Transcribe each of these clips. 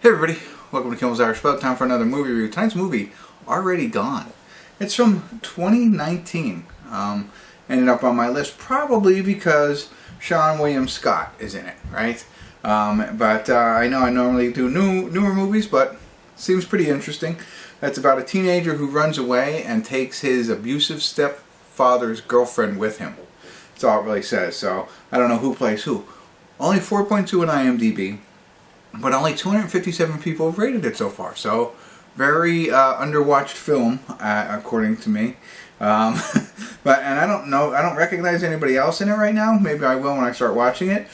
Hey everybody, welcome to Kimmel's Irish Pub. Time for another movie review. Tonight's movie, Already Gone. It's from 2019. Ended up on my list probably because Seann William Scott is in it, right? But I know I normally do newer movies, but seems pretty interesting. It's about a teenager who runs away and takes his abusive stepfather's girlfriend with him. That's all it really says, so I don't know who plays who. Only 4.2 on IMDb. But only 257 people have rated it so far, so very underwatched film, according to me. And I don't know, I don't recognize anybody else in it right now. Maybe I will when I start watching it.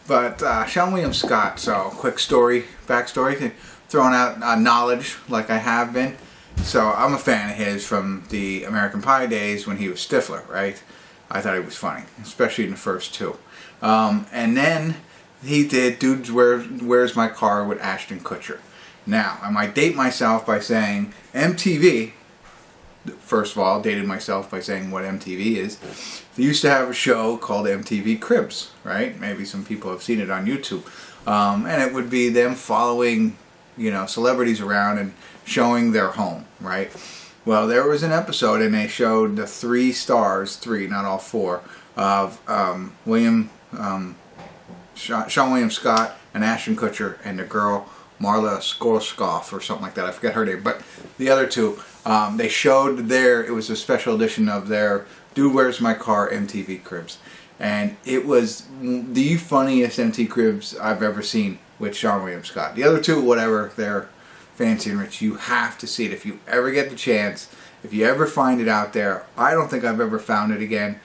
But Seann William Scott. So quick story, backstory, throwing out knowledge like I have been. So I'm a fan of his from the American Pie days when he was Stifler, right? I thought he was funny, especially in the first two. And then he did Dudes, Where's My Car with Ashton Kutcher. Now, I might date myself by saying MTV, first of all, dated myself by saying what MTV is. They used to have a show called MTV Cribs, right? Maybe some people have seen it on YouTube. And it would be them following, celebrities around and showing their home, right? Well, there was an episode and they showed the three stars, not all four, of Seann William Scott and Ashton Kutcher and the girl Marla Skorskoff or something like that. I forget her name. But the other two, they showed it was a special edition of their Dude, Where's My Car MTV Cribs. And it was the funniest MTV Cribs I've ever seen with Seann William Scott. The other two, whatever, they're fancy and rich. You have to see it if you ever get the chance. If you ever find it out there. I don't think I've ever found it again,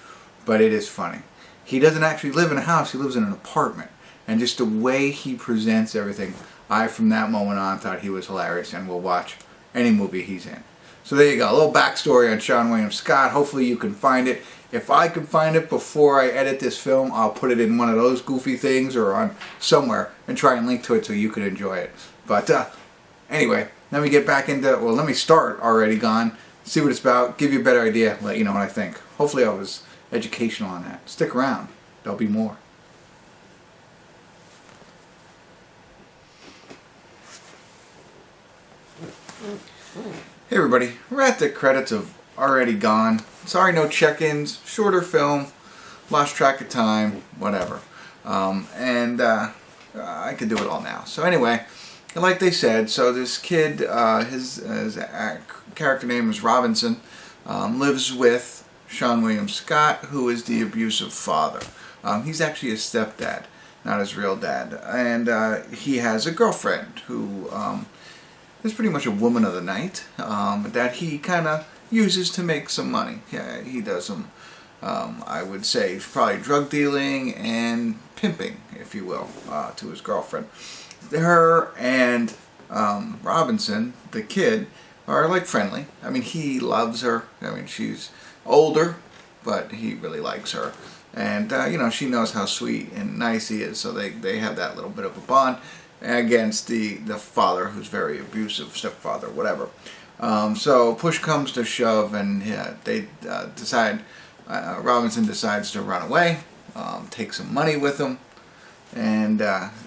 but it is funny. He doesn't actually live in a house, he lives in an apartment. And just the way he presents everything, I from that moment on thought he was hilarious and will watch any movie he's in. So there you go, a little backstory on Seann William Scott. Hopefully you can find it. If I can find it before I edit this film, I'll put it in one of those goofy things or on somewhere and try and link to it so you can enjoy it. But anyway, let me get back into, let me start Already Gone, see what it's about, give you a better idea, let you know what I think. Hopefully I was educational on that. Stick around. There'll be more. Hey everybody, we're at the credits of Already Gone. Sorry no check-ins, shorter film, lost track of time, whatever. I could do it all now. So anyway, like they said, so this kid, his character name is Robinson, lives with Seann William Scott, who is the abusive father. He's actually his stepdad, not his real dad. And he has a girlfriend who is pretty much a woman of the night that he kind of uses to make some money. Yeah, he does some, I would say, probably drug dealing and pimping, if you will, to his girlfriend. Her and Robinson, the kid, are like friendly. I mean, he loves her. I mean, she's older, but he really likes her. And, she knows how sweet and nice he is, so they have that little bit of a bond against the father, who's very abusive, stepfather, whatever. So push comes to shove, and they decide, Robinson decides to run away, take some money with him, and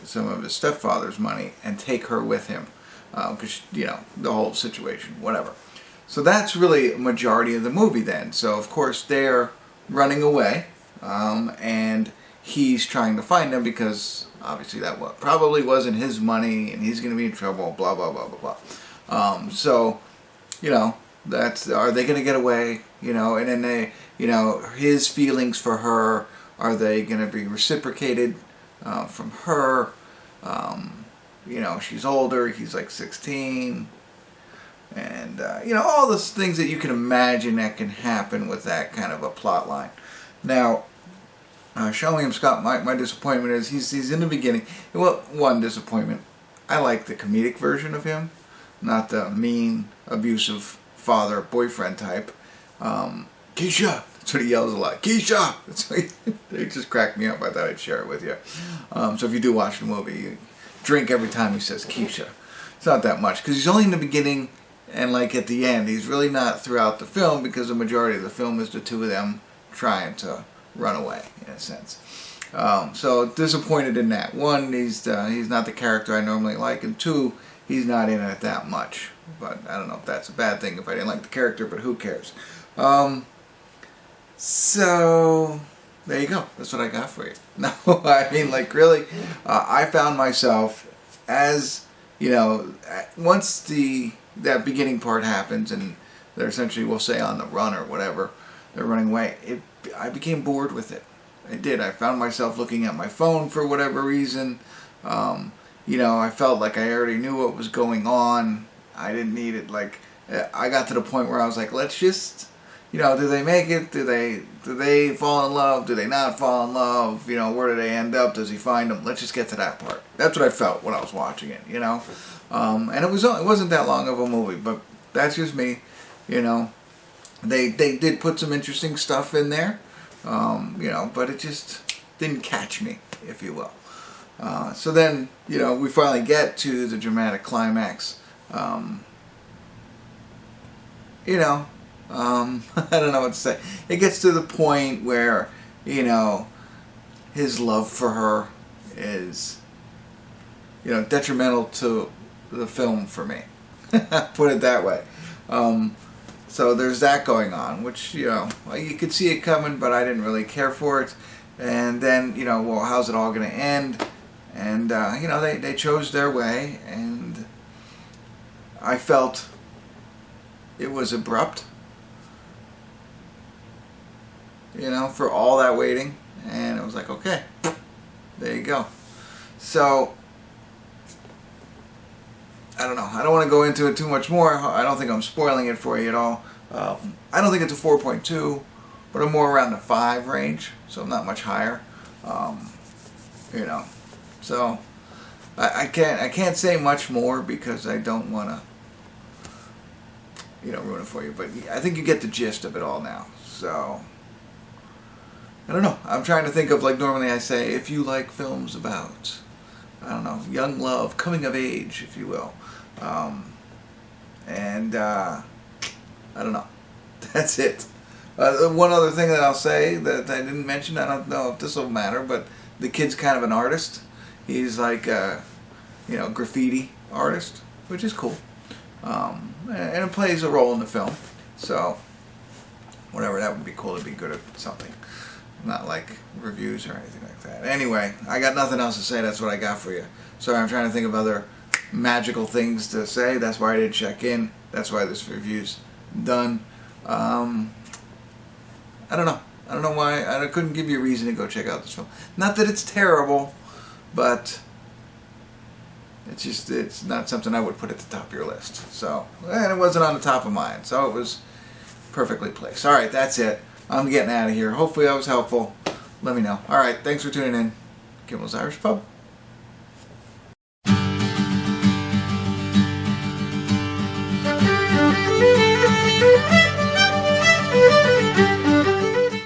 some of his stepfather's money, and take her with him, because, the whole situation, whatever. So that's really a majority of the movie then. So of course they're running away, and he's trying to find them because obviously that probably wasn't his money and he's going to be in trouble, blah, blah, blah, blah, blah. So, that's, are they going to get away? And then they, his feelings for her, are they going to be reciprocated from her? She's older, he's like 16. And, all those things that you can imagine that can happen with that kind of a plot line. Now, Seann William Scott, my disappointment is he's in the beginning. Well, one disappointment. I like the comedic version of him, not the mean, abusive father, boyfriend type. Keisha! That's what he yells a lot. Keisha! They just cracked me up. I thought I'd share it with you. So if you do watch the movie, you drink every time he says Keisha. It's not that much, because he's only in the beginning and like at the end. He's really not throughout the film, because the majority of the film is the two of them trying to run away, in a sense. So disappointed in that. One, he's not the character I normally like, and two, he's not in it that much. But I don't know if that's a bad thing if I didn't like the character, but who cares? So there you go. That's what I got for you. No, I mean, like, really, I found myself, as you know, once that beginning part happens and they're essentially, we'll say, on the run or whatever, they're running away, I became bored with it. I did. I found myself looking at my phone for whatever reason. You know, I felt like I already knew what was going on. I didn't need it. Like, I got to the point where I was like, let's just, you know, do they make it? Do they fall in love? Do they not fall in love? You know, where do they end up? Does he find them? Let's just get to that part. That's what I felt when I was watching it, you know. And it wasn't that long of a movie, but that's just me, you know. They did put some interesting stuff in there, you know, but it just didn't catch me, if you will. So then, you know, we finally get to the dramatic climax. You know, I don't know what to say. It gets to the point where, you know, his love for her is, you know, detrimental to the film for me. Put it that way. So there's that going on, which, you know, you could see it coming, but I didn't really care for it. And then, you know, well, how's it all going to end? And, you know, they chose their way, and I felt it was abrupt, you know, for all that waiting. And it was like, okay, there you go. So, I don't know. I don't want to go into it too much more. I don't think I'm spoiling it for you at all. I don't think it's a 4.2, but I'm more around the 5 range, so I'm not much higher. You know, so I can't say much more because I don't want to, you know, ruin it for you. But I think you get the gist of it all now. So I don't know. I'm trying to think of, like, normally I say, if you like films about, I don't know, young love, coming of age, if you will. I don't know. That's it. One other thing that I'll say that I didn't mention, I don't know if this will matter, but the kid's kind of an artist. He's like a, you know, graffiti artist, which is cool. And it plays a role in the film. So, whatever, that would be cool to be good at something. Not like reviews or anything like that. Anyway, I got nothing else to say. That's what I got for you. Sorry, I'm trying to think of other magical things to say. That's why I didn't check in. That's why this review's done. I don't know. I don't know why. I couldn't give you a reason to go check out this film. Not that it's terrible, but it's not something I would put at the top of your list. So, and it wasn't on the top of mine. So it was perfectly placed. All right, that's it. I'm getting out of here. Hopefully I was helpful. Let me know. All right, thanks for tuning in. Kimmel's Irish Pub.